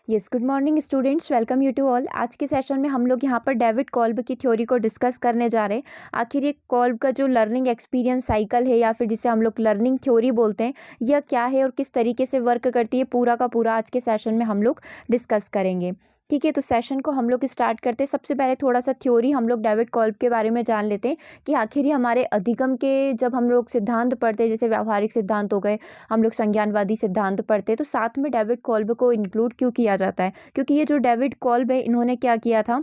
Yes, good morning students, welcome you to all. आज के session में हम लोग यहाँ पर डेविड कॉल्ब की थ्योरी को डिस्कस करने जा रहे हैं। आखिर ये कॉल्ब का जो लर्निंग एक्सपीरियंस साइकिल है या फिर जिसे हम लोग लर्निंग थ्योरी बोलते हैं, यह क्या है और किस तरीके से वर्क करती है, पूरा का पूरा आज के सेशन में हम लोग डिस्कस करेंगे। ठीक है, तो सेशन को हम लोग स्टार्ट करते हैं। सबसे पहले थोड़ा सा थ्योरी हम लोग डेविड कॉल्ब के बारे में जान लेते हैं कि आखिर ये हमारे अधिगम के जब हम लोग सिद्धांत पढ़ते हैं, जैसे व्यावहारिक सिद्धांत हो गए, हम लोग संज्ञानवादी सिद्धांत पढ़ते हैं, तो साथ में डेविड कॉल्ब को इंक्लूड क्यों किया जाता है? क्योंकि ये जो डेविड कॉल्ब है, इन्होंने क्या किया था,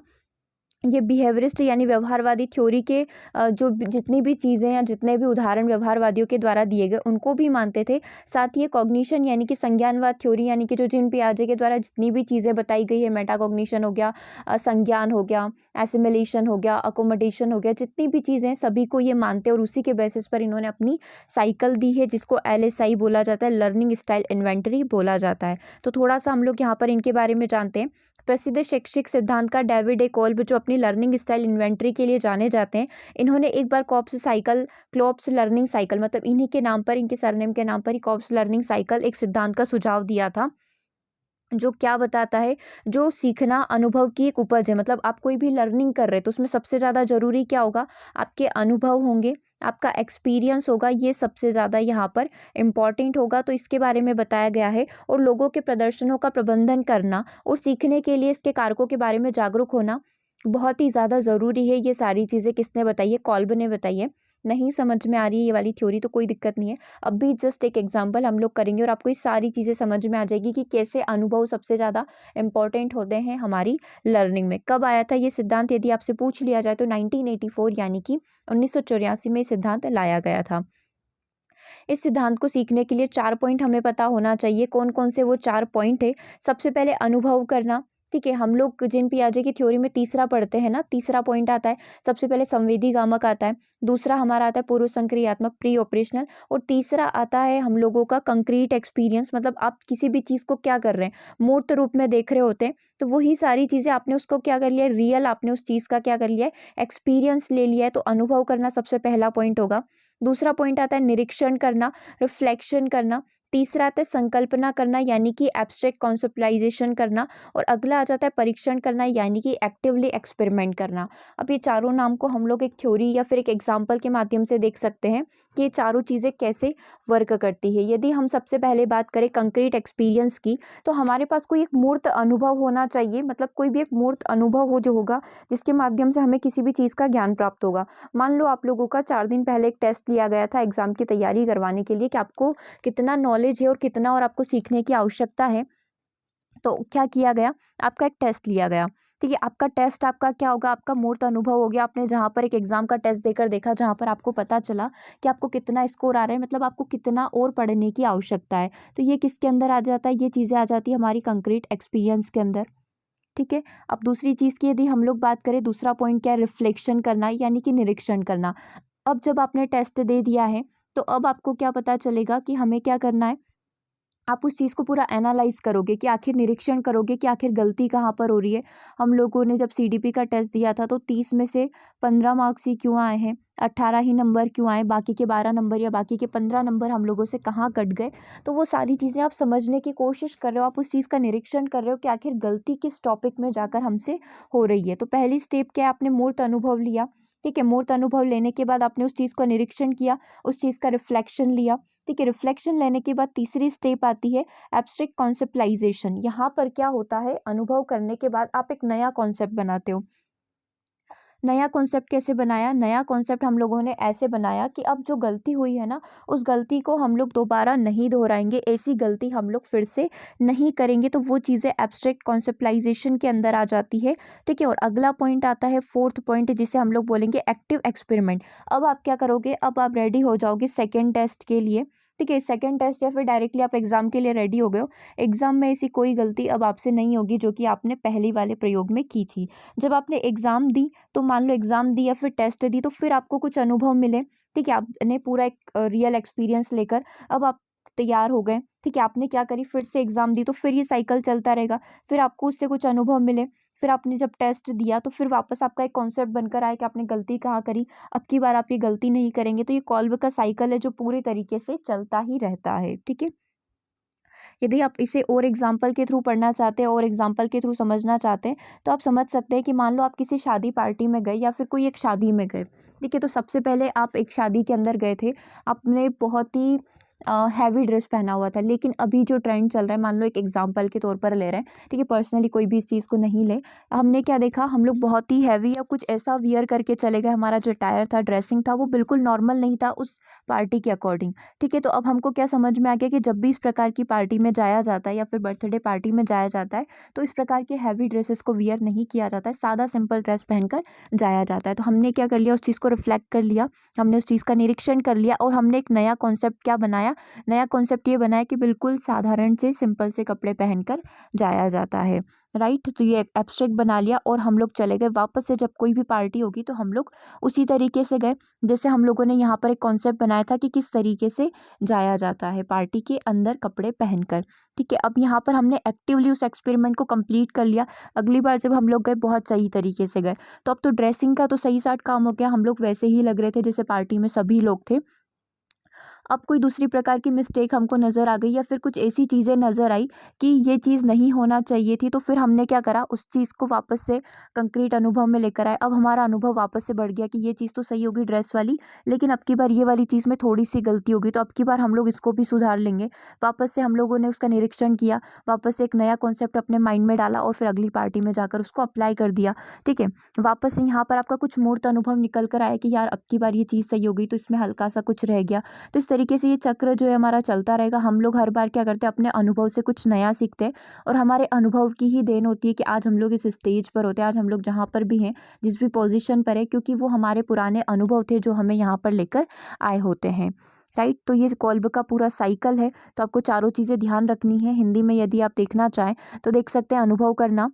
ये बिहेवियरिस्ट यानी व्यवहारवादी थ्योरी के जो जितनी भी चीज़ें या जितने भी उदाहरण व्यवहारवादियों के द्वारा दिए गए उनको भी मानते थे। साथ ही ये कॉग्निशन यानी कि संज्ञानवाद थ्योरी यानी कि जो जीन पियाजे के द्वारा जितनी भी चीज़ें बताई गई है, मेटाकॉग्निशन हो गया, संज्ञान हो गया, एसिमिलेशन हो गया, अकोमोडेशन हो गया, जितनी भी चीज़ें हैं सभी को ये मानते हैं और उसी के बेसिस पर इन्होंने अपनी साइकिल दी है, जिसको LSI बोला जाता है, लर्निंग स्टाइल इन्वेंटरी बोला जाता है। तो थोड़ा सा हम लोग यहाँ पर इनके बारे में जानते हैं। प्रसिद्ध शैक्षिक सिद्धांत का डेविड ए कॉल्ब जो अपनी लर्निंग स्टाइल इन्वेंटरी के लिए जाने जाते हैं, इन्होंने एक बार क्लॉप्स लर्निंग साइकिल, मतलब इन्हीं के नाम पर, इनके सरनेम के नाम पर ही कॉप्स लर्निंग साइकिल एक सिद्धांत का सुझाव दिया था, जो क्या बताता है, जो सीखना अनुभव की एक उपज है। मतलब आप कोई भी लर्निंग कर रहे हैं तो उसमें सबसे ज़्यादा ज़रूरी क्या होगा, आपके अनुभव होंगे, आपका एक्सपीरियंस होगा, ये सबसे ज़्यादा यहाँ पर इम्पॉर्टेंट होगा। तो इसके बारे में बताया गया है। और लोगों के प्रदर्शनों का प्रबंधन करना और सीखने के लिए इसके कारकों के बारे में जागरूक होना बहुत ही ज़्यादा ज़रूरी है। ये सारी चीज़ें किसने बताई है? कॉल्ब ने बताई है। नहीं समझ में आ रही है ये वाली थ्योरी तो कोई दिक्कत नहीं है, अभी जस्ट एक एग्जांपल हम लोग करेंगे और आपको ये सारी चीज़ें समझ में आ जाएगी कि कैसे अनुभव सबसे ज़्यादा इम्पोर्टेंट होते हैं हमारी लर्निंग में। कब आया था ये सिद्धांत, यदि आपसे पूछ लिया जाए तो 1984 यानी कि 1984 में ये सिद्धांत लाया गया था। इस सिद्धांत को सीखने के लिए 4 पॉइंट हमें पता होना चाहिए। कौन कौन से वो 4 पॉइंट है? सबसे पहले अनुभव करना। ठीक है, हम लोग जीन पियाजे की थ्योरी में तीसरा पढ़ते हैं ना, तीसरा पॉइंट आता है, सबसे पहले संवेदी गामक आता है, दूसरा हमारा आता है पूर्व संक्रियात्मक प्री ऑपरेशनल, और तीसरा आता है हम लोगों का कंक्रीट एक्सपीरियंस। मतलब आप किसी भी चीज़ को क्या कर रहे हैं, मूर्त रूप में देख रहे होते हैं, तो वही सारी चीज़ें आपने उसको क्या कर लिया है, रियल आपने उस चीज़ का क्या कर लिया है, एक्सपीरियंस ले लिया है। तो अनुभव करना सबसे पहला पॉइंट होगा। दूसरा पॉइंट आता है निरीक्षण करना, रिफ्लेक्शन करना। तीसरा आता है संकल्पना करना यानी कि एब्स्ट्रैक्ट कॉन्सेप्टुलाइजेशन करना, और अगला आ जाता है परीक्षण करना यानी कि एक्टिवली एक्सपेरिमेंट करना। अब ये चारों नाम को हम लोग एक थ्योरी या फिर एक एग्जाम्पल के माध्यम से देख सकते हैं कि ये चारों चीज़ें कैसे वर्क करती है। यदि हम सबसे पहले बात करें कंक्रीट एक्सपीरियंस की, तो हमारे पास कोई एक मूर्त अनुभव होना चाहिए। मतलब कोई भी एक मूर्त अनुभव हो जो होगा, जिसके माध्यम से हमें किसी भी चीज़ का ज्ञान प्राप्त होगा। मान लो आप लोगों का 4 दिन पहले एक टेस्ट लिया गया था एग्जाम की तैयारी करवाने के लिए कि आपको कितना नॉलेज है और कितना और आपको सीखने की आवश्यकता है। तो क्या किया गया, आपका एक टेस्ट लिया गया। ठीक है, आपका टेस्ट आपका क्या होगा, आपका मूर्त अनुभव हो गया। आपने जहाँ पर एक एग्जाम का टेस्ट देकर देखा, जहाँ पर आपको पता चला कि आपको कितना स्कोर आ रहा है, मतलब आपको कितना और पढ़ने की आवश्यकता है। तो ये किसके अंदर आ जाता है, ये चीज़ें आ जाती है हमारी कंक्रीट एक्सपीरियंस के अंदर। ठीक है, अब दूसरी चीज़ की यदि हम लोग बात करें, दूसरा पॉइंट क्या है, रिफ्लेक्शन करना यानी कि निरीक्षण करना। अब जब आपने टेस्ट दे दिया है, तो अब आपको क्या पता चलेगा कि हमें क्या करना है, आप उस चीज़ को पूरा एनालाइज करोगे कि आखिर निरीक्षण करोगे कि आखिर गलती कहाँ पर हो रही है। हम लोगों ने जब CDP का टेस्ट दिया था तो 30 में से 15 मार्क्स ही क्यों आए हैं, 18 ही नंबर क्यों आए, बाकी के 12 नंबर या बाकी के 15 नंबर हम लोगों से कहाँ कट गए। तो वो सारी चीज़ें आप समझने की कोशिश कर रहे हो, आप उस चीज़ का निरीक्षण कर रहे हो कि आखिर गलती किस टॉपिक में जाकर हमसे हो रही है। तो पहली स्टेप क्या है, आपने मूर्त अनुभव लिया। ठीक है, मूर्त अनुभव लेने के बाद आपने उस चीज़ का निरीक्षण किया, उस चीज़ का रिफ्लेक्शन लिया। ठीक है, रिफ्लेक्शन लेने के बाद तीसरी स्टेप आती है एब्स्ट्रैक्ट कॉन्सेप्टलाइजेशन। यहाँ पर क्या होता है, अनुभव करने के बाद आप एक नया कॉन्सेप्ट बनाते हो। नया कॉन्सेप्ट कैसे बनाया, नया कॉन्सेप्ट हम लोगों ने ऐसे बनाया कि अब जो गलती हुई है ना, उस गलती को हम लोग दोबारा नहीं दोहराएंगे, ऐसी गलती हम लोग फिर से नहीं करेंगे। तो वो चीज़ें एब्स्ट्रैक्ट कॉन्सेप्टलाइजेशन के अंदर आ जाती है। ठीक है, और अगला पॉइंट आता है, फोर्थ पॉइंट, जिसे हम लोग बोलेंगे एक्टिव एक्सपेरिमेंट। अब आप क्या करोगे, अब आप रेडी हो जाओगे सेकेंड टेस्ट के लिए। ठीक है, सेकेंड टेस्ट या फिर डायरेक्टली आप एग्जाम के लिए रेडी हो गए हो। एग्जाम में ऐसी कोई गलती अब आपसे नहीं होगी जो कि आपने पहली वाले प्रयोग में की थी। जब आपने एग्जाम दी, तो मान लो एग्जाम दी या फिर टेस्ट दी, तो फिर आपको कुछ अनुभव मिले। ठीक है, आपने पूरा एक रियल एक्सपीरियंस लेकर अब आप तैयार हो गए। ठीक है, आपने क्या करी, फिर से एग्जाम दी, तो फिर ये साइकिल चलता रहेगा। फिर आपको उससे कुछ अनुभव मिले, फिर आपने जब टेस्ट दिया तो फिर वापस आपका एक कॉन्सेप्ट बनकर आया कि आपने गलती कहाँ करी, अब की बार आप ये गलती नहीं करेंगे। तो ये कॉल्ब का साइकिल है जो पूरे तरीके से चलता ही रहता है। ठीक है, यदि आप इसे और एग्जाम्पल के थ्रू पढ़ना चाहते हैं और एग्जाम्पल के थ्रू समझना चाहते हैं तो आप समझ सकते हैं कि मान लो आप किसी शादी पार्टी में गए या फिर कोई एक शादी में गए। ठीक है, तो सबसे पहले आप एक शादी के अंदर गए थे, आपने बहुत ही हैवी ड्रेस पहना हुआ था, लेकिन अभी जो ट्रेंड चल रहा है, मान लो एक एग्जांपल के तौर पर ले रहे हैं, ठीक है, पर्सनली कोई भी इस चीज़ को नहीं ले, हमने क्या देखा, हम लोग बहुत ही हैवी या कुछ ऐसा वियर करके चले गए, हमारा जो अटायर था, ड्रेसिंग था, वो बिल्कुल नॉर्मल नहीं था उस पार्टी के अकॉर्डिंग। ठीक है, तो अब हमको क्या समझ में आ गया कि जब भी इस प्रकार की पार्टी में जाया जाता है या फिर बर्थडे पार्टी में जाया जाता है तो इस प्रकार के हैवी ड्रेसेस को वियर नहीं किया जाता है, सादा सिंपल ड्रेस पहनकर जाया जाता है। तो हमने क्या कर लिया, उस चीज़ को रिफ्लेक्ट कर लिया, हमने उस चीज़ का निरीक्षण कर लिया और हमने एक नया कॉन्सेप्ट क्या बनाया, नया कॉन्सेप्ट ये बनाया कि बिल्कुल साधारण से सिंपल से कपड़े पहनकर जाया जाता है। राइट, तो ये एब्स्ट्रैक्ट बना लिया और हम लोग चले गए वापस से, जब कोई भी पार्टी होगी तो हम लोग उसी तरीके से गए जैसे हम लोगों ने यहाँ पर एक कॉन्सेप्ट बनाया था कि किस तरीके से जाया जाता है पार्टी के अंदर कपड़े पहनकर। ठीक है, अब यहाँ पर हमने एक्टिवली उस एक्सपेरिमेंट को कंप्लीट कर लिया। अगली बार जब हम लोग गए बहुत सही तरीके से गए, तो अब तो ड्रेसिंग का तो सही साट काम हो गया, हम लोग वैसे ही लग रहे थे जैसे पार्टी में सभी लोग थे। अब कोई दूसरी प्रकार की मिस्टेक हमको नज़र आ गई या फिर कुछ ऐसी चीज़ें नज़र आई कि ये चीज़ नहीं होना चाहिए थी, तो फिर हमने क्या करा, उस चीज़ को वापस से कंक्रीट अनुभव में लेकर आए। अब हमारा अनुभव वापस से बढ़ गया कि ये चीज़ तो सही होगी ड्रेस वाली, लेकिन अब की बार ये वाली चीज़ में थोड़ी सी गलती होगी, तो अब की बार हम लोग इसको भी सुधार लेंगे। वापस से हम लोगों ने उसका निरीक्षण किया, वापस से एक नया कॉन्सेप्ट अपने माइंड में डाला और फिर अगली पार्टी में जाकर उसको अप्लाई कर दिया। ठीक है, वापस से यहाँ पर आपका कुछ मूर्त अनुभव निकल कर आया कि यार अब की बार ये चीज़ सही हो गई, तो इसमें हल्का सा कुछ रह गया। तो इस तरीके से ये चक्र जो है हमारा चलता रहेगा। हम लोग हर बार क्या करते हैं, अपने अनुभव से कुछ नया सीखते हैं और हमारे अनुभव की ही देन होती है कि आज हम लोग इस स्टेज पर होते हैं, आज हम लोग जहाँ पर भी हैं, जिस भी पोजीशन पर है, क्योंकि वो हमारे पुराने अनुभव थे जो हमें यहाँ पर लेकर आए होते हैं। राइट, तो ये कॉल्ब का पूरा साइकिल है। तो आपको चारों चीज़ें ध्यान रखनी है। हिंदी में यदि आप देखना चाहें तो देख सकते हैं, अनुभव करना,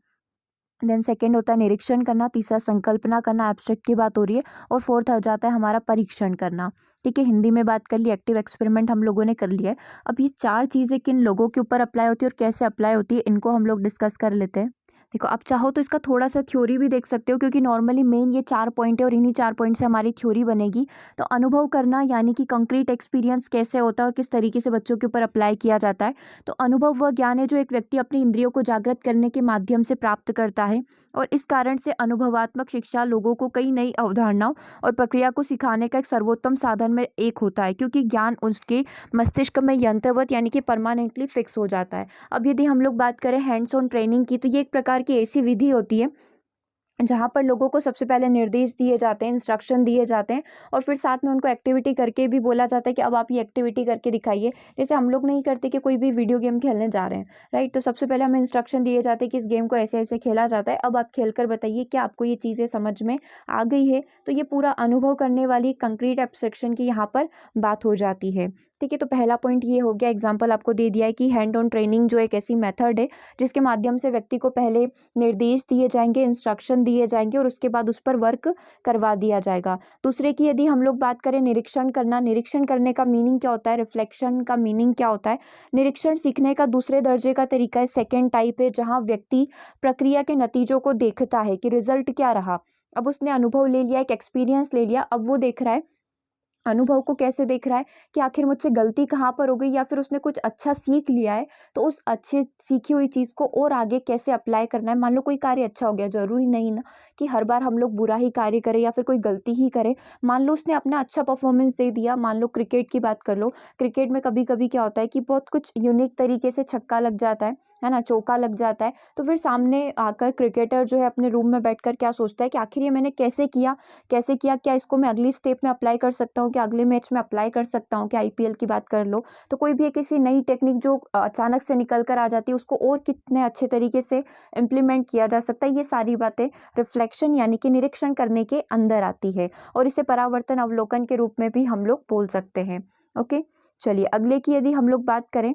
देन सेकंड होता है निरीक्षण करना, तीसरा संकल्पना करना, एब्स्ट्रैक्ट की बात हो रही है, और फोर्थ हो जाता है हमारा परीक्षण करना। ठीक है, हिंदी में बात कर ली, एक्टिव एक्सपेरिमेंट हम लोगों ने कर लिया है। अब ये चार चीज़ें किन लोगों के ऊपर अप्लाई होती है और कैसे अप्लाई होती है, इनको हम लोग डिस्कस कर लेते हैं। देखो, आप चाहो तो इसका थोड़ा सा थ्योरी भी देख सकते हो, क्योंकि नॉर्मली मेन ये 4 पॉइंट है और इन्हीं 4 पॉइंट से हमारी थ्योरी बनेगी। तो अनुभव करना यानी कि कंक्रीट एक्सपीरियंस कैसे होता है और किस तरीके से बच्चों के ऊपर अप्लाई किया जाता है। तो अनुभव वह ज्ञान है जो एक व्यक्ति अपनी इंद्रियों को जागृत करने के माध्यम से प्राप्त करता है, और इस कारण से अनुभवात्मक शिक्षा लोगों को कई नई अवधारणाओं और प्रक्रिया को सिखाने का एक सर्वोत्तम साधन में एक होता है, क्योंकि ज्ञान उसके मस्तिष्क में यंत्रवत यानी कि परमानेंटली फिक्स हो जाता है। अब यदि हम लोग बात करें हैंड्स ऑन ट्रेनिंग की, तो ये एक प्रकार की ऐसी विधि होती है जहाँ पर लोगों को सबसे पहले निर्देश दिए जाते हैं, इंस्ट्रक्शन दिए जाते हैं, और फिर साथ में उनको एक्टिविटी करके भी बोला जाता है कि अब आप ये एक्टिविटी करके दिखाइए। जैसे हम लोग नहीं करते कि कोई भी वीडियो गेम खेलने जा रहे हैं, राइट, तो सबसे पहले हमें इंस्ट्रक्शन दिए जाते हैं कि इस गेम को ऐसे ऐसे खेला जाता है, अब आप खेल कर बताइए क्या आपको ये चीज़ें समझ में आ गई है। तो ये पूरा अनुभव करने वाली कंक्रीट एब्स्ट्रैक्शन की यहाँ पर बात हो जाती है। ठीक है, तो पहला पॉइंट ये हो गया, एग्जाम्पल आपको दे दिया है कि हैंड ऑन ट्रेनिंग जो एक ऐसी मेथड है जिसके माध्यम से व्यक्ति को पहले निर्देश दिए जाएंगे, इंस्ट्रक्शन दिए जाएंगे और उसके बाद उस पर वर्क करवा दिया जाएगा। दूसरे की यदि हम लोग बात करें निरीक्षण करना, निरीक्षण करने का मीनिंग क्या होता है, रिफ्लेक्शन का मीनिंग क्या होता है। निरीक्षण सीखने का दूसरे दर्जे का तरीका है, सेकेंड टाइप है, जहाँ व्यक्ति प्रक्रिया के नतीजों को देखता है कि रिजल्ट क्या रहा। अब उसने अनुभव ले लिया, एक एक्सपीरियंस ले लिया, अब वो देख रहा है, अनुभव को कैसे देख रहा है कि आखिर मुझसे गलती कहाँ पर हो गई, या फिर उसने कुछ अच्छा सीख लिया है तो उस अच्छे सीखी हुई चीज़ को और आगे कैसे अप्लाई करना है। मान लो कोई कार्य अच्छा हो गया, जरूरी नहीं ना कि हर बार हम लोग बुरा ही कार्य करें या फिर कोई गलती ही करें। मान लो उसने अपना अच्छा परफॉर्मेंस दे दिया, मान लो क्रिकेट की बात कर लो, क्रिकेट में कभी कभी क्या होता है कि बहुत कुछ यूनिक तरीके से छक्का लग जाता है ना, चौका लग जाता है, तो फिर सामने आकर क्रिकेटर जो है अपने रूम में बैठकर क्या सोचता है कि आखिर ये मैंने कैसे किया, कैसे किया, क्या इसको मैं अगली स्टेप में अप्लाई कर सकता हूँ, क्या अगले मैच में अप्लाई कर सकता हूँ, क्या आईपीएल की बात कर लो, तो कोई भी एक ऐसी नई टेक्निक जो अचानक से निकल कर आ जाती है उसको और कितने अच्छे तरीके से इम्प्लीमेंट किया जा सकता है। ये सारी बातें रिफ्लेक्शन यानी कि निरीक्षण करने के अंदर आती है, और इसे परावर्तन अवलोकन के रूप में भी हम लोग बोल सकते हैं। ओके, चलिए अगले की यदि हम लोग बात करें,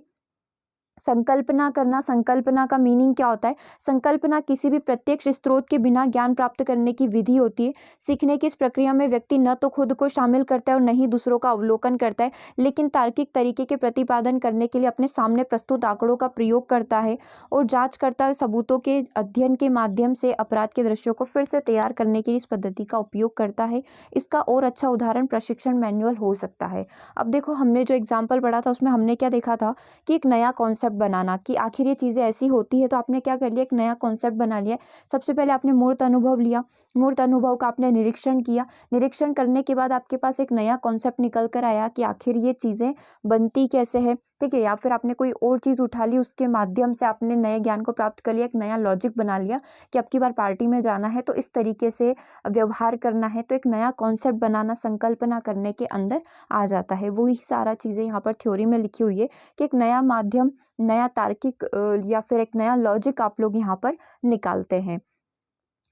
संकल्पना करना। संकल्पना का मीनिंग क्या होता है। संकल्पना किसी भी प्रत्यक्ष स्रोत के बिना ज्ञान प्राप्त करने की विधि होती है। सीखने की इस प्रक्रिया में व्यक्ति न तो खुद को शामिल करता है और न ही दूसरों का अवलोकन करता है, लेकिन तार्किक तरीके के प्रतिपादन करने के लिए अपने सामने प्रस्तुत आंकड़ों का प्रयोग करता है और जांच करता है, सबूतों के अध्ययन के माध्यम से अपराध के दृश्यों को फिर से तैयार करने के लिए इस पद्धति का उपयोग करता है। इसका और अच्छा उदाहरण प्रशिक्षण मैनुअल हो सकता है। अब देखो, हमने जो एग्जाम्पल पढ़ा था उसमें हमने क्या देखा था कि एक नया कॉन्सेप्ट कॉन्सेप्ट बनाना कि आखिर ये चीज़ें ऐसी होती है, तो आपने क्या कर लिया, एक नया कॉन्सेप्ट बना लिया। सबसे पहले आपने मूर्त अनुभव लिया, मूर्त अनुभव का आपने निरीक्षण किया, निरीक्षण करने के बाद आपके पास एक नया कॉन्सेप्ट निकल कर आया कि आखिर ये चीज़ें बनती कैसे है, ठीक है। या फिर आपने कोई और चीज़ उठा ली, उसके माध्यम से आपने नए ज्ञान को प्राप्त कर लिया, एक नया लॉजिक बना लिया कि अब की बार पार्टी में जाना है तो इस तरीके से व्यवहार करना है, तो एक नया कॉन्सेप्ट बनाना, संकल्पना करने के अंदर आ जाता है। वही सारा चीज़ें यहाँ पर थ्योरी में लिखी हुई है कि एक नया माध्यम, नया तार्किक या फिर एक नया लॉजिक आप लोग यहाँ पर निकालते हैं।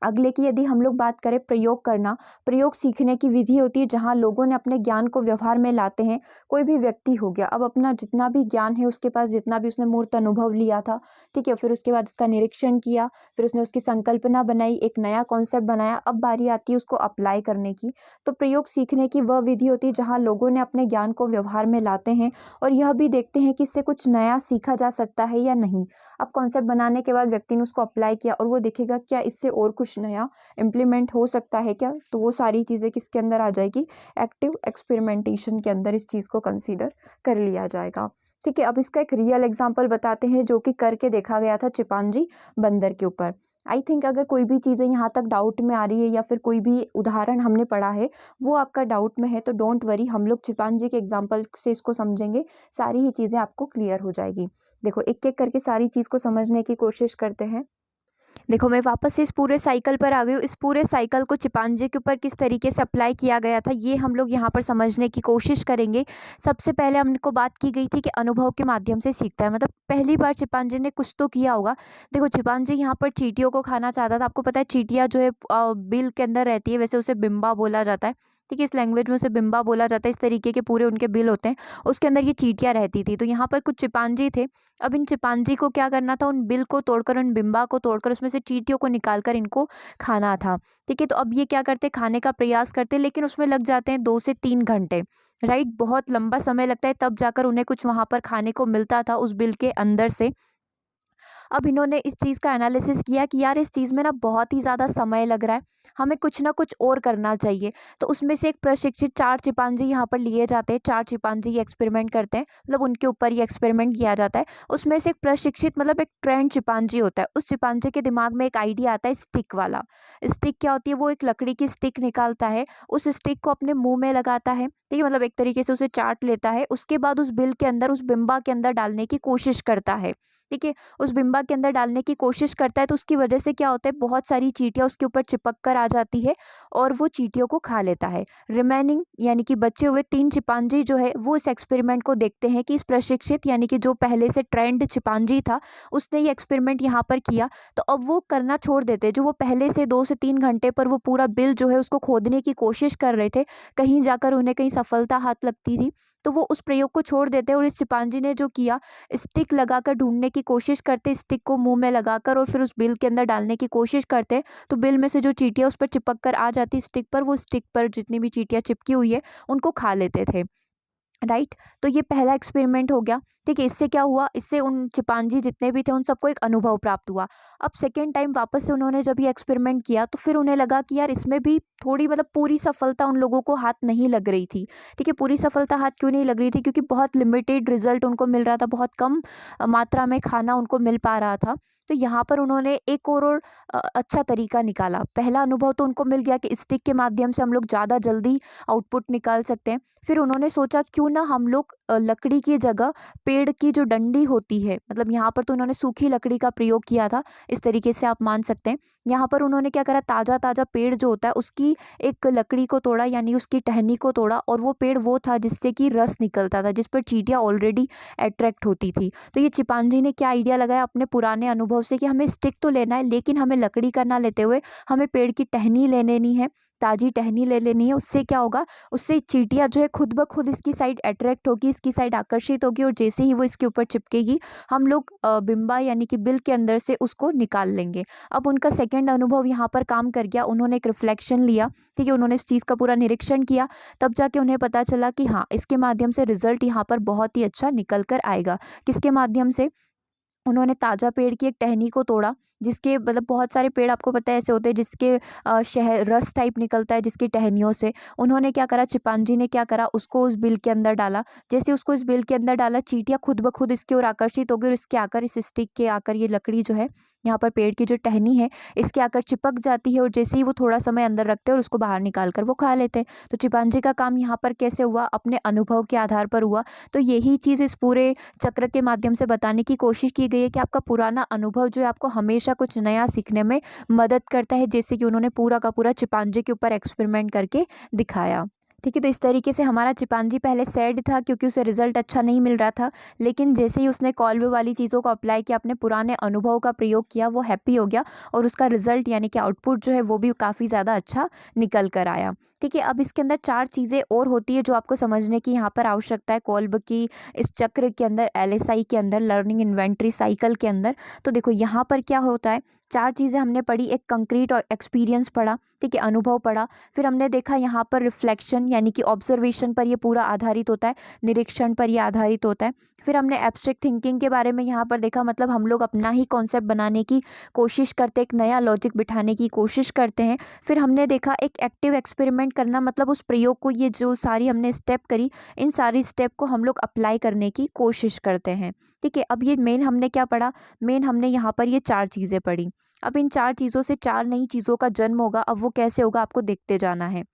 अगले की यदि हम लोग बात करें, प्रयोग करना, प्रयोग सीखने की विधि होती है जहाँ लोगों ने अपने ज्ञान को व्यवहार में लाते हैं। कोई भी व्यक्ति हो गया, अब अपना जितना भी ज्ञान है उसके पास, जितना भी उसने मूर्त अनुभव लिया था, ठीक है, फिर उसके बाद उसका निरीक्षण किया, फिर उसने उसकी संकल्पना बनाई, एक नया कॉन्सेप्ट बनाया, अब बारी आती है उसको अप्लाई करने की। तो प्रयोग सीखने की वह विधि होती है जहाँ लोगों ने अपने ज्ञान को व्यवहार में लाते हैं और यह भी देखते हैं कि इससे कुछ नया सीखा जा सकता है या नहीं। अब कॉन्सेप्ट बनाने के बाद व्यक्ति ने उसको अप्लाई किया और वो देखेगा क्या इससे और कुछ नया इम्प्लीमेंट हो सकता है क्या, तो वो सारी चीज़ें किसके अंदर आ जाएगी, एक्टिव एक्सपेरिमेंटेशन के अंदर इस चीज़ को कंसीडर कर लिया जाएगा। ठीक है, अब इसका एक रियल एग्जांपल बताते हैं जो कि करके देखा गया था चिंपांजी बंदर के ऊपर। आई थिंक अगर कोई भी चीज़ें यहाँ तक डाउट में आ रही है या फिर कोई भी उदाहरण हमने पढ़ा है वो आपका डाउट में है, तो डोंट वरी, हम लोग चिंपांजी के एग्जाम्पल से इसको समझेंगे, सारी ही चीज़ें आपको क्लियर हो जाएगी। देखो एक एक करके सारी चीज़ को समझने की कोशिश करते हैं। देखो मैं वापस से इस पूरे साइकिल पर आ गई हूँ। इस पूरे साइकिल को चिंपांजी के ऊपर किस तरीके से अप्लाई किया गया था ये हम लोग यहाँ पर समझने की कोशिश करेंगे। सबसे पहले हमको बात की गई थी कि अनुभव के माध्यम से सीखता है, मतलब पहली बार चिंपांजी ने कुछ तो किया होगा। देखो चिंपांजी यहाँ पर चींटियों को खाना चाहता था। आपको पता है चींटियाँ जो है बिल के अंदर रहती है, वैसे उसे बिम्बा बोला जाता है, ठीक है, इस लैंग्वेज में उसे बिम्बा बोला जाता है। इस तरीके के पूरे उनके बिल होते हैं, उसके अंदर ये चींटियाँ रहती थी। तो यहाँ पर कुछ चिंपांजी थे। अब इन चिंपांजी को क्या करना था, उन बिल को तोड़कर, उन बिम्बा को तोड़कर उसमें से चींटियों को निकालकर इनको खाना था, ठीक है। तो अब ये क्या करते, खाने का प्रयास करते, लेकिन उसमें लग जाते हैं 2 से 3 घंटे, राइट, बहुत लंबा समय लगता है, तब जाकर उन्हें कुछ वहां पर खाने को मिलता था उस बिल के अंदर से। अब इन्होंने इस चीज़ का एनालिसिस किया कि यार इस चीज़ में ना बहुत ही ज़्यादा समय लग रहा है, हमें कुछ ना कुछ और करना चाहिए। तो उसमें से एक प्रशिक्षित 4 चिंपांजी यहाँ पर लिए जाते हैं, 4 चिंपांजी ये एक्सपेरिमेंट करते हैं, मतलब उनके ऊपर ये एक्सपेरिमेंट किया जाता है। उसमें से एक प्रशिक्षित मतलब एक ट्रेंड चिंपांजी होता है, उस चिंपांजी के दिमाग में एक आइडिया आता है स्टिक वाला। स्टिक क्या होती है, वो एक लकड़ी की स्टिक निकालता है, उस स्टिक को अपने मुंह में लगाता है, ठीक है, मतलब एक तरीके से उसे चाट लेता है। उसके बाद उस बिल के अंदर, उस बिम्बा के अंदर डालने की कोशिश करता है, ठीक है, उस बिम्बा के अंदर डालने की कोशिश करता है। तो उसकी वजह से क्या होता है, बहुत सारी चींटियां उसके ऊपर चिपक कर आ जाती है और वो चींटियों को खा लेता है। रिमेनिंग यानी कि बचे हुए 3 चिंपांजी जो है वो इस एक्सपेरिमेंट को देखते हैं कि इस प्रशिक्षित यानी कि जो पहले से ट्रेंड चिंपांजी था उसने ये एक्सपेरिमेंट यहाँ पर किया, तो अब वो करना छोड़ देते हैं। जो वो पहले से 2 से 3 घंटे पर वो पूरा बिल जो है उसको खोदने की कोशिश कर रहे थे, कहीं जाकर उन्हें कहीं सफलता हाथ लगती थी, तो वो उस प्रयोग को छोड़ देते हैं। और इस चिंपांजी ने जो किया, स्टिक लगाकर ढूंढने की कोशिश करते, स्टिक को मुंह में लगाकर और फिर उस बिल के अंदर डालने की कोशिश करते हैं, तो बिल में से जो चींटियां उस पर चिपक कर आ जाती स्टिक पर, वो स्टिक पर जितनी भी चींटियां चिपकी हुई है उनको खा लेते थे, राइट। तो ये पहला एक्सपेरिमेंट हो गया, ठीक है। इससे क्या हुआ, इससे उन चिंपांजी जितने भी थे उन सबको एक अनुभव प्राप्त हुआ। अब सेकेंड टाइम वापस से उन्होंने जब ये एक्सपेरिमेंट किया तो फिर उन्हें लगा कि यार इसमें भी थोड़ी मतलब पूरी सफलता उन लोगों को हाथ नहीं लग रही थी, ठीक है। पूरी सफलता हाथ क्यों नहीं लग रही थी, क्योंकि बहुत लिमिटेड रिजल्ट उनको मिल रहा था, बहुत कम मात्रा में खाना उनको मिल पा रहा था। तो यहाँ पर उन्होंने एक और अच्छा तरीका निकाला। पहला अनुभव तो उनको मिल गया कि स्टिक के माध्यम से हम लोग ज़्यादा जल्दी आउटपुट निकाल सकते हैं। फिर उन्होंने सोचा क्यों ना हम लोग लकड़ी की जगह पेड़ की जो डंडी होती है, मतलब यहाँ पर तो उन्होंने सूखी लकड़ी का प्रयोग किया था, इस तरीके से आप मान सकते हैं। यहाँ पर उन्होंने क्या करा, ताज़ा ताज़ा पेड़ जो होता है उसकी एक लकड़ी को तोड़ा, यानी उसकी टहनी को तोड़ा, और वो पेड़ वो था जिससे कि रस निकलता था, जिस पर चींटियाँ ऑलरेडी अट्रैक्ट होती थी। तो ये चिंपांजी ने क्या आइडिया लगाया अपने पुराने अनुभव से कि हमें स्टिक तो लेना है, लेकिन हमें लकड़ी का ना लेते हुए हमें पेड़ की टहनी ले लेनी है, ताज़ी टहनी ले लेनी है। उससे क्या होगा, उससे चींटियाँ जो है खुद ब खुद इसकी साइड अट्रैक्ट होगी, इसकी साइड आकर्षित होगी, और जैसे ही वो इसके ऊपर चिपकेगी हम लोग बिम्बा यानी कि बिल के अंदर से उसको निकाल लेंगे। अब उनका सेकंड अनुभव यहाँ पर काम कर गया। उन्होंने एक रिफ्लेक्शन लिया, ठीक है, उन्होंने इस चीज़ का पूरा निरीक्षण किया, तब जाके उन्हें पता चला कि हाँ इसके माध्यम से रिजल्ट यहाँ पर बहुत ही अच्छा निकल कर आएगा। किसके माध्यम से, उन्होंने ताज़ा पेड़ की एक टहनी को तोड़ा, जिसके मतलब बहुत सारे पेड़ आपको पता है ऐसे होते हैं जिसके शहद रस टाइप निकलता है जिसकी टहनियों से। उन्होंने क्या करा, चिंपांजी ने क्या करा, उसको उस बिल के अंदर डाला। जैसे उसको इस बिल के अंदर डाला, चींटियाँ खुद ब खुद इसकी ओर आकर्षित हो गई और इसके आकर, इस स्टिक के आकर, ये लकड़ी जो है, यहाँ पर पेड़ की जो टहनी है, इसके आकर चिपक जाती है और जैसे ही वो थोड़ा समय अंदर रखते हैं और उसको बाहर निकाल कर वो खा लेते हैं। तो चिंपांजी का काम यहाँ पर कैसे हुआ, अपने अनुभव के आधार पर हुआ। तो यही चीज़ इस पूरे चक्र के माध्यम से बताने की कोशिश की गई है कि आपका पुराना अनुभव जो है आपको हमेशा कुछ नया सीखने में मदद करता है, जैसे कि उन्होंने पूरा का पूरा चिंपांजी के ऊपर एक्सपेरिमेंट करके दिखाया। ठीक है, तो इस तरीके से हमारा चिंपांजी पहले सैड था क्योंकि उसे रिजल्ट अच्छा नहीं मिल रहा था, लेकिन जैसे ही उसने कॉल्ब वाली चीज़ों को अप्लाई किया, अपने पुराने अनुभव का प्रयोग किया, वो हैप्पी हो गया और उसका रिजल्ट यानी कि आउटपुट जो है वो भी काफ़ी ज़्यादा अच्छा निकल कर आया। ठीक है, अब इसके अंदर 4 चीज़ें और होती है जो आपको समझने की यहाँ पर आवश्यकता है कॉल्ब की इस चक्र के अंदर, एलएसआई के अंदर, लर्निंग इन्वेंटरी साइकिल के अंदर। तो देखो यहाँ पर क्या होता है, 4 चीज़ें हमने पढ़ी, एक कंक्रीट और एक्सपीरियंस पढ़ा, ठीक है, अनुभव पढ़ा। फिर हमने देखा यहाँ पर रिफ्लेक्शन यानी कि ऑब्जर्वेशन पर ये पूरा आधारित होता है, निरीक्षण पर ये आधारित होता है। फिर हमने एब्स्ट्रैक्ट थिंकिंग के बारे में यहाँ पर देखा, मतलब हम लोग अपना ही कॉन्सेप्ट बनाने की कोशिश करते हैं, एक नया लॉजिक बिठाने की कोशिश करते हैं। फिर हमने देखा एक एक्टिव एक्सपेरिमेंट करना, मतलब उस प्रयोग को, ये जो सारी हमने स्टेप करी, इन सारी स्टेप को हम लोग अप्लाई करने की कोशिश करते हैं। ठीक है, अब ये मेन हमने क्या पढ़ा, मेन हमने यहाँ पर ये 4 चीज़ें पढ़ी। अब इन 4 चीज़ों से 4 नई चीज़ों का जन्म होगा। अब वो कैसे होगा आपको देखते जाना है।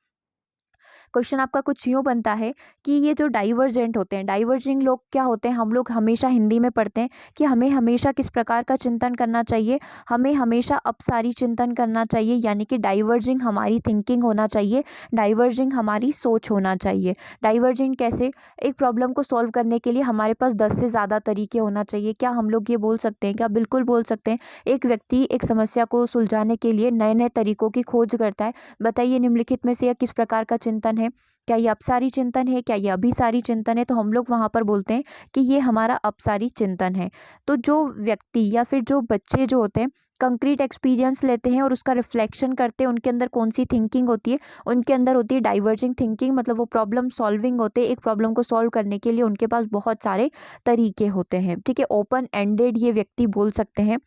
क्वेश्चन आपका कुछ यूँ बनता है कि ये जो डाइवर्जेंट होते हैं, डाइवर्जिंग लोग क्या होते हैं, हम लोग हमेशा हिंदी में पढ़ते हैं कि हमें हमेशा किस प्रकार का चिंतन करना चाहिए, हमें हमेशा अपसारी चिंतन करना चाहिए, यानी कि डाइवर्जिंग हमारी थिंकिंग होना चाहिए, डाइवर्जिंग हमारी सोच होना चाहिए। डाइवर्जिंग कैसे, एक प्रॉब्लम को सॉल्व करने के लिए हमारे पास 10 से ज़्यादा तरीके होना चाहिए। क्या हम लोग ये बोल सकते हैं, क्या बिल्कुल बोल सकते हैं। एक व्यक्ति एक समस्या को सुलझाने के लिए नए नए तरीकों की खोज करता है। बताइए निम्नलिखित में से यह किस प्रकार का चिंतन है, क्या ये अपसारी चिंतन है, क्या ये अभिसारी चिंतन है। तो हम लोग वहाँ पर बोलते हैं कि ये हमारा अपसारी चिंतन है। तो जो व्यक्ति या फिर जो बच्चे जो होते हैं, कंक्रीट एक्सपीरियंस लेते हैं और उसका रिफ्लेक्शन करते हैं, उनके अंदर कौन सी थिंकिंग होती है, उनके अंदर होती है डाइवर्जिंग थिंकिंग, मतलब वो प्रॉब्लम सॉल्विंग होते हैं। एक प्रॉब्लम को सॉल्व करने के लिए उनके पास बहुत सारे तरीके होते हैं। ठीक है, ओपन एंडेड ये व्यक्ति बोल सकते हैं।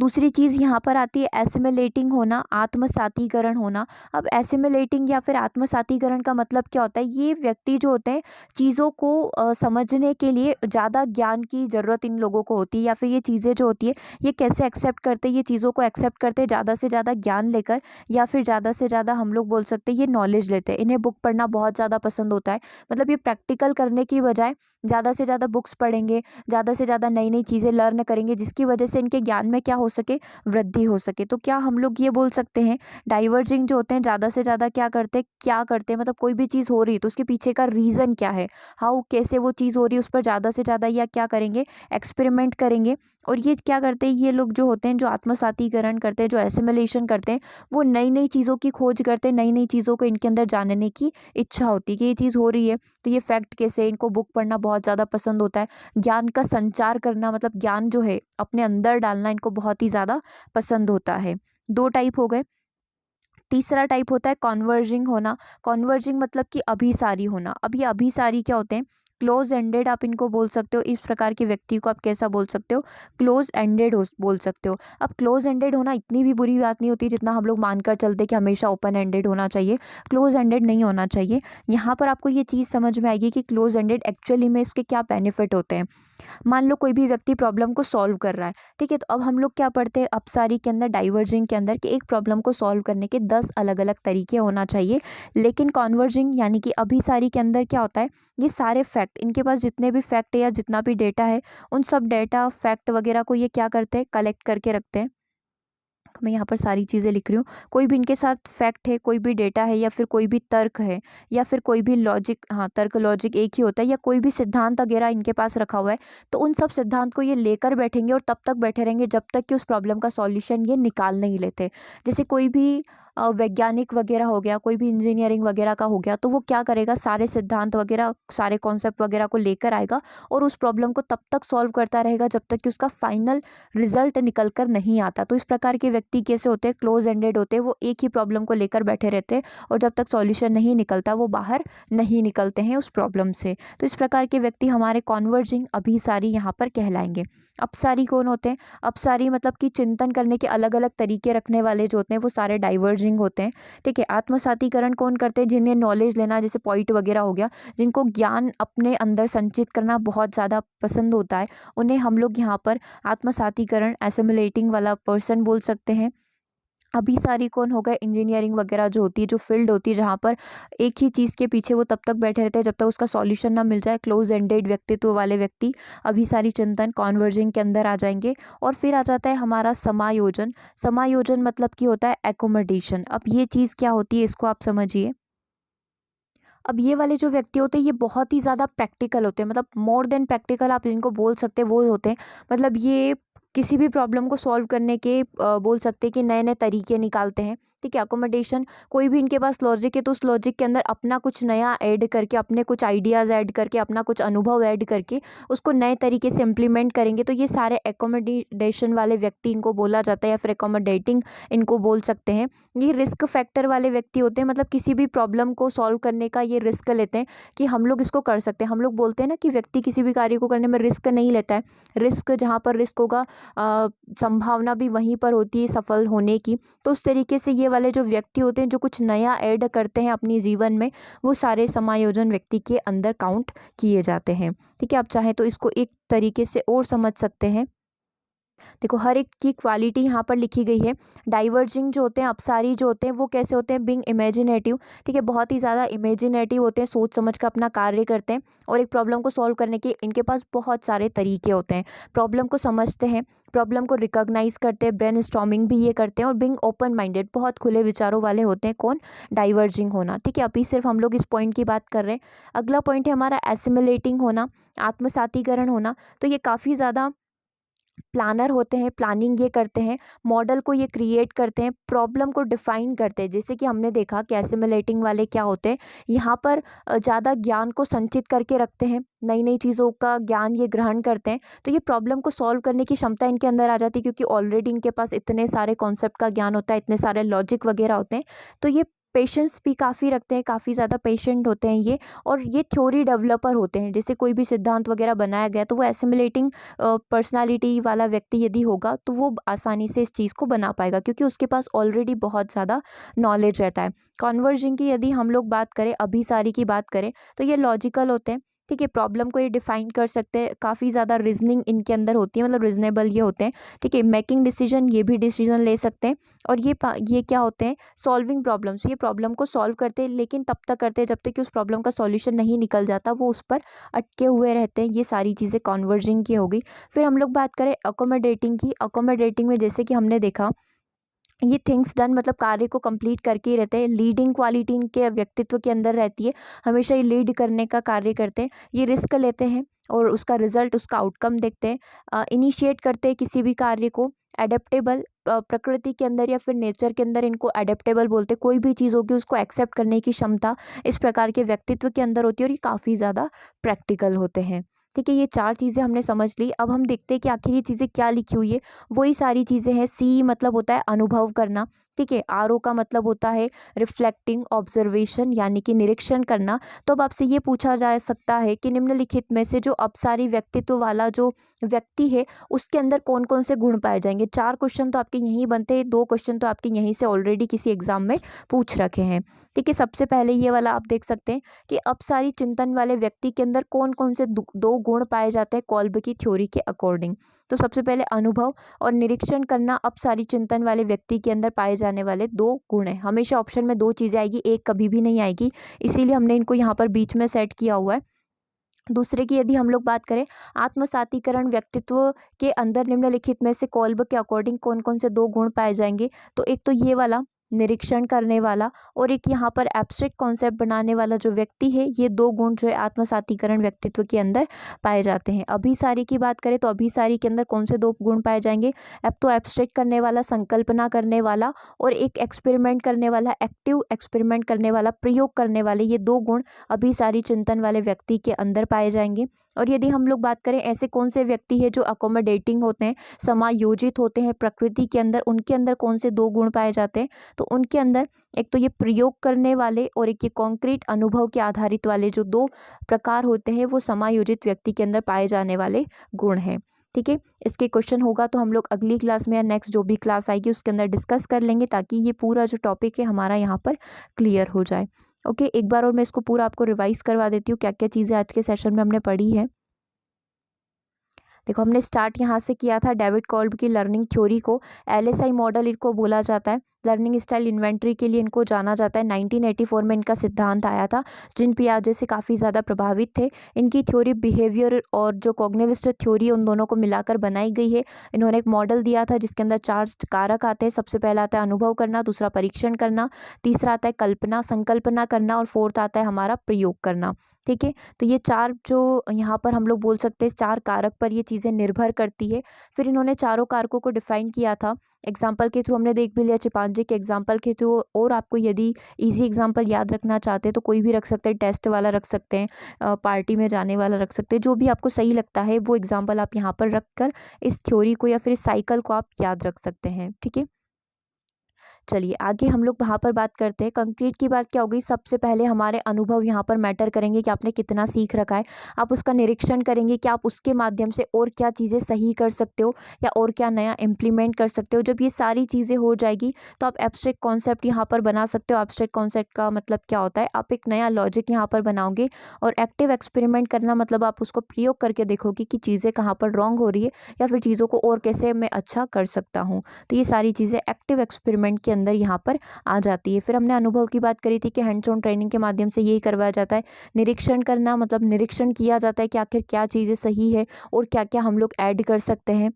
दूसरी चीज़ यहाँ पर आती है एसिमिलेटिंग होना, आत्मसातीकरण होना। अब एसिमिलेटिंग या फिर आत्मसातीकरण का मतलब क्या होता है, ये व्यक्ति जो होते हैं चीज़ों को समझने के लिए ज़्यादा ज्ञान की ज़रूरत इन लोगों को होती है, या फिर ये चीज़ें जो होती है ये कैसे एक्सेप्ट करते हैं, ये चीज़ों को एक्सेप्ट करते हैं ज़्यादा से ज़्यादा ज्ञान लेकर, या फिर ज़्यादा से ज़्यादा हम लोग बोल सकते हैं ये नॉलेज लेते हैं। इन्हें बुक पढ़ना बहुत ज़्यादा पसंद होता है, मतलब ये प्रैक्टिकल करने की बजाय ज़्यादा से ज़्यादा बुक्स पढ़ेंगे, ज़्यादा से ज़्यादा नई नई चीज़ें लर्न करेंगे, जिसकी वजह से इनके ज्ञान में क्या हो सके, वृद्धि हो सके। तो क्या हम लोग ये बोल सकते हैं डाइवर्जिंग जो होते हैं ज़्यादा से ज़्यादा क्या करते हैं, मतलब कोई भी चीज़ हो रही है तो उसके पीछे का रीज़न क्या है, हाउ, कैसे वो चीज़ हो रही है, उस पर ज़्यादा से ज़्यादा या क्या करेंगे, एक्सपेरिमेंट करेंगे। और ये क्या करते हैं, ये लोग जो होते हैं जो आत्मसातीकरण करते हैं, जो एसिमिलेशन करते हैं, वो नई नई चीज़ों की खोज करते हैं, नई नई चीज़ों को इनके अंदर जानने की इच्छा होती है कि ये चीज़ हो रही है तो ये फैक्ट कैसे, इनको बुक पढ़ना बहुत ज़्यादा पसंद होता है। ज्ञान का संचार करना, मतलब ज्ञान जो है अपने अंदर डालना, इनको बहुत ही ज़्यादा पसंद होता है। 2 टाइप हो गए। तीसरा टाइप होता है कॉन्वर्जिंग होना। कॉन्वर्जिंग मतलब कि अभिसारी होना। अब ये अभिसारी क्या होते हैं, क्लोज एंडेड आप इनको बोल सकते हो। इस प्रकार के व्यक्ति को आप कैसा बोल सकते हो, क्लोज एंडेड हो बोल सकते हो। अब क्लोज एंडेड होना इतनी भी बुरी बात नहीं होती जितना हम लोग मानकर चलते कि हमेशा ओपन एंडेड होना चाहिए, क्लोज एंडेड नहीं होना चाहिए। यहाँ पर आपको ये चीज़ समझ में आएगी कि क्लोज एंडेड एक्चुअली में इसके क्या बेनिफिट होते हैं। मान लो कोई भी व्यक्ति प्रॉब्लम को सॉल्व कर रहा है, ठीक है, तो अब हम लोग क्या पढ़ते हैं अपसारी के अंदर, डाइवर्जिंग के अंदर, कि एक प्रॉब्लम को सॉल्व करने के 10 अलग अलग तरीके होना चाहिए। लेकिन कॉन्वर्जिंग यानी कि अभिसारी के अंदर क्या होता है, ये सारे फैक्ट, इनके पास जितने भी फैक्ट है या जितना भी डेटा है, उन सब डेटा फैक्ट वगैरह को ये क्या करते हैं, कलेक्ट करके रखते हैं। मैं यहाँ पर सारी चीज़ें लिख रही हूँ। कोई भी इनके साथ फैक्ट है, कोई भी डेटा है, या फिर कोई भी तर्क है, या फिर कोई भी लॉजिक, हाँ तर्क लॉजिक एक ही होता है, या कोई भी सिद्धांत वगैरह इनके पास रखा हुआ है, तो उन सब सिद्धांत को ये लेकर बैठेंगे और तब तक बैठे रहेंगे जब तक कि उस प्रॉब्लम का सॉल्यूशन ये निकाल नहीं लेते। जैसे कोई भी वैज्ञानिक वगैरह हो गया, कोई भी इंजीनियरिंग वगैरह का हो गया, तो वो क्या करेगा, सारे सिद्धांत वगैरह, सारे कॉन्सेप्ट वगैरह को लेकर आएगा और उस प्रॉब्लम को तब तक सॉल्व करता रहेगा जब तक कि उसका फाइनल रिजल्ट निकल कर नहीं आता। तो इस प्रकार के व्यक्ति कैसे होते हैं, क्लोज एंडेड होते हैं, वो एक ही प्रॉब्लम को लेकर बैठे रहते हैं और जब तक सॉल्यूशन नहीं निकलता वो बाहर नहीं निकलते हैं उस प्रॉब्लम से। तो इस प्रकार के व्यक्ति हमारे कॉन्वर्जिंग अभिसारी यहाँ पर कहलाएंगे। अपसारी कौन होते हैं, अपसारी मतलब कि चिंतन करने के अलग अलग तरीके रखने वाले जो होते हैं वो सारे डाइवर्जिंग होते हैं। ठीक है, आत्मसातीकरण कौन करते हैं, जिन्हें नॉलेज लेना, जैसे पॉइंट वगैरह हो गया, जिनको ज्ञान अपने अंदर संचित करना बहुत ज़्यादा पसंद होता है, उन्हें हम लोग यहाँ पर आत्मसातीकरण एसिमुलेटिंग वाला पर्सन बोल सकते हैं। अभिसारी कौन हो गए, इंजीनियरिंग वगैरह जो होती है, जो फील्ड होती है जहाँ पर एक ही चीज़ के पीछे वो तब तक बैठे रहते हैं जब तक उसका सॉल्यूशन ना मिल जाए, क्लोज एंडेड व्यक्तित्व वाले व्यक्ति अभिसारी चिंतन कॉन्वर्जिंग के अंदर आ जाएंगे। और फिर आ जाता है हमारा समायोजन। समायोजन मतलब कि होता है एकोमोडेशन। अब ये चीज़ क्या होती है इसको आप समझिए। अब ये वाले जो व्यक्ति होते हैं ये बहुत ही ज़्यादा प्रैक्टिकल होते हैं, मतलब मोर देन प्रैक्टिकल आप इनको बोल सकते हैं, वो होते हैं मतलब ये किसी भी प्रॉब्लम को सॉल्व करने के बोल सकते हैं कि नए नए तरीके निकालते हैं। ठीक है, अकोमोडेशन, कोई भी इनके पास लॉजिक है तो उस लॉजिक के अंदर अपना कुछ नया ऐड करके, अपने कुछ आइडियाज़ ऐड करके, अपना कुछ अनुभव ऐड करके उसको नए तरीके से इम्प्लीमेंट करेंगे। तो ये सारे एकोमोडेशन वाले व्यक्ति इनको बोला जाता है, या फिर एकोमोडेटिंग इनको बोल सकते हैं। ये रिस्क फैक्टर वाले व्यक्ति होते हैं, मतलब किसी भी प्रॉब्लम को सॉल्व करने का ये रिस्क लेते हैं कि हम लोग इसको कर सकते हैं। हम लोग बोलते हैं ना कि व्यक्ति किसी भी कार्य को करने में रिस्क नहीं लेता है। रिस्क, जहाँ पर रिस्क होगा संभावना भी वहीं पर होती है सफल होने की। तो उस तरीके से ये वाले जो व्यक्ति होते हैं जो कुछ नया ऐड करते हैं अपनी जीवन में, वो सारे समायोजन व्यक्ति के अंदर काउंट किए जाते हैं। ठीक है, आप चाहें तो इसको एक तरीके से और समझ सकते हैं। देखो, हर एक की क्वालिटी यहाँ पर लिखी गई है। डाइवर्जिंग जो होते हैं, अपसारी जो होते हैं, वो कैसे होते हैं, बीइंग इमेजिनेटिव। ठीक है, बहुत ही ज़्यादा इमेजिनेटिव होते हैं, सोच समझ कर अपना कार्य करते हैं और एक प्रॉब्लम को सॉल्व करने के इनके पास बहुत सारे तरीके होते हैं। प्रॉब्लम को समझते हैं, प्रॉब्लम को रिकॉग्नाइज करते हैं, ब्रेन स्टॉर्मिंग भी ये करते हैं और बीइंग ओपन माइंडेड, बहुत खुले विचारों वाले होते हैं। कौन, डाइवर्जिंग होना। ठीक है, अभी सिर्फ हम लोग इस पॉइंट की बात कर रहे हैं। अगला पॉइंट है हमारा एसिमिलेटिंग होना, आत्मसातीकरण होना। तो ये काफ़ी ज़्यादा प्लानर होते हैं, प्लानिंग ये करते हैं, मॉडल को ये क्रिएट करते हैं, प्रॉब्लम को डिफाइन करते हैं। जैसे कि हमने देखा कि एसिमुलेटिंग वाले क्या होते हैं, यहाँ पर ज़्यादा ज्ञान को संचित करके रखते हैं, नई नई चीज़ों का ज्ञान ये ग्रहण करते हैं। तो ये प्रॉब्लम को सॉल्व करने की क्षमता इनके अंदर आ जाती है क्योंकि ऑलरेडी इनके पास इतने सारे कॉन्सेप्ट का ज्ञान होता है, इतने सारे लॉजिक वगैरह होते हैं। तो ये पेशेंस भी काफ़ी रखते हैं, काफ़ी ज़्यादा पेशेंट होते हैं ये। और ये थ्योरी डेवलपर होते हैं, जैसे कोई भी सिद्धांत वगैरह बनाया गया तो वो एसिमुलेटिंग पर्सनालिटी वाला व्यक्ति यदि होगा तो वो आसानी से इस चीज़ को बना पाएगा क्योंकि उसके पास ऑलरेडी बहुत ज़्यादा नॉलेज रहता है। कॉन्वर्जिंग की यदि हम लोग बात करें, अभिसारी की बात करें, तो ये लॉजिकल होते हैं। ठीक है, प्रॉब्लम को ये डिफाइन कर सकते हैं, काफ़ी ज़्यादा रीजनिंग इनके अंदर होती है, मतलब रीजनेबल ये होते हैं। ठीक है, मेकिंग डिसीजन, ये भी डिसीजन ले सकते हैं। और ये क्या होते हैं, सॉल्विंग प्रॉब्लम्स, ये प्रॉब्लम को सॉल्व करते हैं लेकिन तब तक करते हैं जब तक कि उस प्रॉब्लम का सॉल्यूशन नहीं निकल जाता, वो उस पर अटके हुए रहते हैं। ये सारी चीज़ें कॉन्वर्जिंग की हो गई। फिर हम लोग बात करें अकोमोडेटिंग की। अकोमोडेटिंग में जैसे कि हमने देखा, ये थिंग्स डन मतलब कार्य को कंप्लीट करके ही रहते हैं। लीडिंग क्वालिटी इनके व्यक्तित्व के अंदर रहती है, हमेशा ये लीड करने का कार्य करते हैं। ये रिस्क लेते हैं और उसका रिजल्ट, उसका आउटकम देखते हैं। इनिशिएट करते हैं किसी भी कार्य को। एडेप्टेबल, प्रकृति के अंदर या फिर नेचर के अंदर इनको एडेप्टेबल बोलते हैं। कोई भी चीज़ होगी उसको एक्सेप्ट करने की क्षमता इस प्रकार के व्यक्तित्व के अंदर होती है और ये काफ़ी ज़्यादा प्रैक्टिकल होते हैं। ठीक है, ये चार चीज़ें हमने समझ ली। अब हम देखते हैं कि आखिर ये चीज़ें क्या लिखी हुई है। वही सारी चीज़ें हैं। सी मतलब होता है अनुभव करना। ठीक है, आर ओ का मतलब होता है रिफ्लेक्टिंग, ऑब्जर्वेशन यानी कि निरीक्षण करना। तो अब आपसे ये पूछा जा सकता है कि निम्नलिखित में से जो अपसारी व्यक्तित्व वाला जो व्यक्ति है उसके अंदर कौन कौन से गुण पाए जाएंगे। चार क्वेश्चन तो आपके यहीं बनते हैं, दो क्वेश्चन तो आपके यहीं से ऑलरेडी किसी एग्जाम में पूछ रखे हैं। ठीक है, सबसे पहले ये वाला आप देख सकते हैं कि अपसारी चिंतन वाले व्यक्ति के अंदर कौन कौन से दो गुण पाए जाते हैं कॉल्ब की थ्योरी के अकॉर्डिंग। तो सबसे पहले अनुभव और निरीक्षण करना अपसारी चिंतन वाले व्यक्ति के अंदर पाए जाने वाले दो गुण हैं। हमेशा ऑप्शन में दो चीज़ें आएगी, एक कभी भी नहीं आएगी, इसीलिए हमने इनको यहाँ पर बीच में सेट किया हुआ है। दूसरे की यदि हम लोग बात करें, आत्मसातीकरण व्यक्तित्व के अंदर निम्नलिखित में से कॉल्ब के अकॉर्डिंग कौन कौन से दो गुण पाए जाएंगे। तो एक तो ये वाला निरीक्षण करने वाला और एक यहाँ पर एब्स्ट्रैक्ट कॉन्सेप्ट बनाने वाला जो व्यक्ति है, ये 2 गुण जो है आत्मसातीकरण व्यक्तित्व के अंदर पाए जाते हैं। अभिसारी की बात करें तो अभिसारी के अंदर कौन से 2 गुण पाए जाएंगे? अब तो एब्स्ट्रैक्ट करने वाला, संकल्पना करने वाला और एक एक्सपेरिमेंट करने वाला, एक्टिव एक्सपेरिमेंट करने वाला, प्रयोग करने वाले, ये 2 गुण अभिसारी चिंतन वाले व्यक्ति के अंदर पाए जाएंगे। और यदि हम लोग बात करें ऐसे कौन से व्यक्ति है जो अकोमोडेटिंग होते हैं, समायोजित होते हैं प्रकृति के अंदर, उनके अंदर कौन से 2 गुण पाए जाते हैं? तो उनके अंदर एक तो ये प्रयोग करने वाले और एक ये कॉन्क्रीट अनुभव के आधारित वाले जो 2 प्रकार होते हैं, वो समायोजित व्यक्ति के अंदर पाए जाने वाले गुण हैं। ठीक है, इसके क्वेश्चन होगा तो हम लोग अगली क्लास में या नेक्स्ट जो भी क्लास आएगी उसके अंदर डिस्कस कर लेंगे, ताकि ये पूरा जो टॉपिक है हमारा यहाँ पर क्लियर हो जाए। ओके, एक बार और मैं इसको पूरा आपको रिवाइज करवा देती हूँ, क्या क्या चीज़ें आज के सेशन में हमने पढ़ी है। देखो, हमने स्टार्ट यहाँ से किया था डेविड कॉल्ब की लर्निंग थ्योरी को। LSI मॉडल इनको बोला जाता है। लर्निंग स्टाइल इन्वेंट्री के लिए इनको जाना जाता है। 1984 में इनका सिद्धांत आया था। जिन पियाजे से काफ़ी ज़्यादा प्रभावित थे। इनकी थ्योरी बिहेवियर और जो कॉग्निटिविस्ट थ्योरी है उन दोनों को मिलाकर बनाई गई है। इन्होंने एक मॉडल दिया था जिसके अंदर 4 कारक आते हैं। सबसे पहला आता है अनुभव करना, दूसरा परीक्षण करना, तीसरा आता है कल्पना संकल्पना करना और फोर्थ आता है हमारा प्रयोग करना। ठीक है, तो ये 4 जो यहाँ पर हम लोग बोल सकते हैं, 4 कारक पर ये चीज़ें निर्भर करती है। फिर इन्होंने चारों कारकों को डिफाइन किया था। एग्जाम्पल के थ्रू हमने देख भी लिया, चिंपांजी के एग्जाम्पल के थ्रू। और आपको यदि इजी एग्जाम्पल याद रखना चाहते हैं तो कोई भी रख सकते हैं, टेस्ट वाला रख सकते हैं, पार्टी में जाने वाला रख सकते हैं, जो भी आपको सही लगता है वो एग्जाम्पल आप यहाँ पर रख कर इस थ्योरी को या फिर इस साइकिल को आप याद रख सकते हैं। ठीक है, चलिए आगे हम लोग वहाँ पर बात करते हैं। कंक्रीट की बात क्या होगी? सबसे पहले हमारे अनुभव यहाँ पर मैटर करेंगे कि आपने कितना सीख रखा है। आप उसका निरीक्षण करेंगे कि आप उसके माध्यम से और क्या चीज़ें सही कर सकते हो या और क्या नया इम्प्लीमेंट कर सकते हो। जब ये सारी चीज़ें हो जाएगी तो आप एब्स्ट्रैक्ट कॉन्सेप्ट यहाँ पर बना सकते हो। एब्स्ट्रैक्ट कॉन्सेप्ट का मतलब क्या होता है? आप एक नया लॉजिक यहाँ पर बनाओगे। और एक्टिव एक्सपेरिमेंट करना मतलब आप उसको प्रयोग करके देखोगे कि चीज़ें कहाँ पर रॉन्ग हो रही है या फिर चीज़ों को और कैसे मैं अच्छा कर सकता हूँ। तो ये सारी चीज़ें एक्टिव एक्सपेरिमेंट के अंदर यहाँ पर आ जाती है। फिर हमने अनुभव की बात करी थी कि हैंड्स ऑन ट्रेनिंग के माध्यम से यही करवाया जाता है। निरीक्षण करना मतलब निरीक्षण किया जाता है कि आखिर क्या चीज़ें सही है और क्या क्या हम लोग ऐड कर सकते हैं।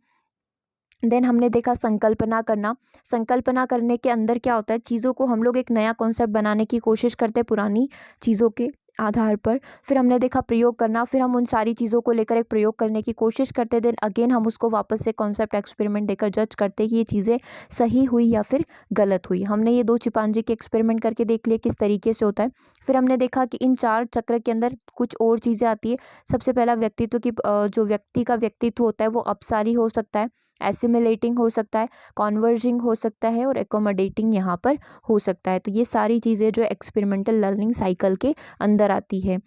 देन हमने देखा संकल्पना करना। संकल्पना करने के अंदर क्या होता है? चीज़ों को हम लोग एक नया कॉन्सेप्ट बनाने की कोशिश करते हैं पुरानी चीज़ों के आधार पर। फिर हमने देखा प्रयोग करना। फिर हम उन सारी चीज़ों को लेकर एक प्रयोग करने की कोशिश करते हैं। देन अगेन हम उसको वापस से कॉन्सेप्ट एक्सपेरिमेंट देकर जज करते हैं कि ये चीज़ें सही हुई या फिर गलत हुई। हमने ये 2 चिंपांजी के एक्सपेरिमेंट करके देख लिए किस तरीके से होता है। फिर हमने देखा कि इन 4 चक्र के अंदर कुछ और चीज़ें आती है। सबसे पहला व्यक्तित्व की जो व्यक्ति का व्यक्तित्व होता है वो अपसारी हो सकता है, एसिमिलेटिंग हो सकता है, कॉन्वर्जिंग हो सकता है और एकोमोडेटिंग यहाँ पर हो सकता है। तो ये सारी चीज़ें जो एक्सपेरिमेंटल लर्निंग साइकिल के अंदर आती है।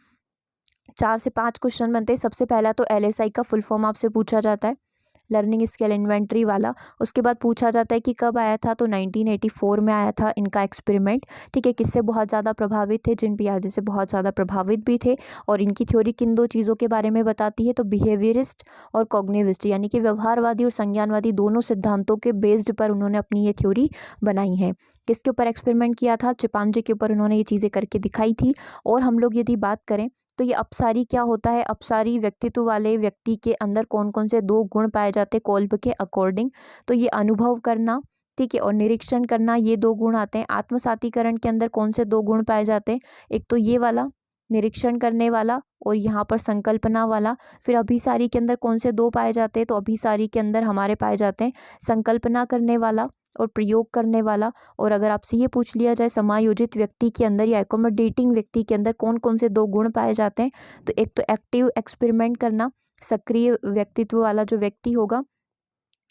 4 से 5 क्वेश्चन बनते हैं। सबसे पहला तो LSI का फुल फॉर्म आपसे पूछा जाता है, लर्निंग स्केल इन्वेंट्री वाला। उसके बाद पूछा जाता है कि कब आया था, तो 1984 में आया था इनका एक्सपेरिमेंट। ठीक है, किससे बहुत ज़्यादा प्रभावित थे? जिन पियाजे से बहुत ज़्यादा प्रभावित भी थे। और इनकी थ्योरी किन 2 चीज़ों के बारे में बताती है? तो बिहेवियरिस्ट और कॉग्निटिविस्ट, यानी कि व्यवहारवादी और संज्ञानवादी दोनों सिद्धांतों के बेस्ड पर उन्होंने अपनी ये थ्योरी बनाई है। किसके ऊपर एक्सपेरिमेंट किया था? चिंपांजी के ऊपर उन्होंने ये चीज़ें करके दिखाई थी। और हम लोग यदि बात करें तो ये अपसारी क्या होता है? अपसारी व्यक्तित्व वाले व्यक्ति के अंदर कौन कौन से 2 गुण पाए जाते हैं कोल्ब के अकॉर्डिंग? तो ये अनुभव करना, ठीक है, और निरीक्षण करना, ये 2 गुण आते हैं। आत्मसातीकरण के अंदर कौन से 2 गुण पाए जाते हैं? एक तो ये वाला निरीक्षण करने वाला और यहाँ पर संकल्पना वाला। फिर अभिसारी के अंदर कौन से 2 पाए जाते हैं? तो अभिसारी के अंदर हमारे पाए जाते हैं संकल्पना करने वाला और प्रयोग करने वाला। और अगर आपसे ये पूछ लिया जाए समायोजित व्यक्ति के अंदर या एकोमोडेटिंग व्यक्ति के अंदर कौन कौन से 2 गुण पाए जाते हैं? तो एक तो एक्टिव एक्सपेरिमेंट करना, सक्रिय व्यक्तित्व वाला जो व्यक्ति होगा,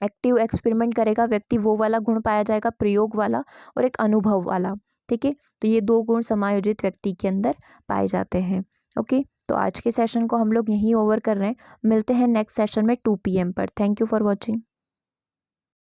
एक्टिव एक्सपेरिमेंट करेगा व्यक्ति, वो वाला गुण पाया जाएगा, प्रयोग वाला, और एक अनुभव वाला। ठीक है, तो ये 2 गुण समायोजित व्यक्ति के अंदर पाए जाते हैं। ओके, तो आज के सेशन को हम लोग यहीं ओवर कर रहे हैं। मिलते हैं नेक्स्ट सेशन में 2 PM पर। Thank you for watching.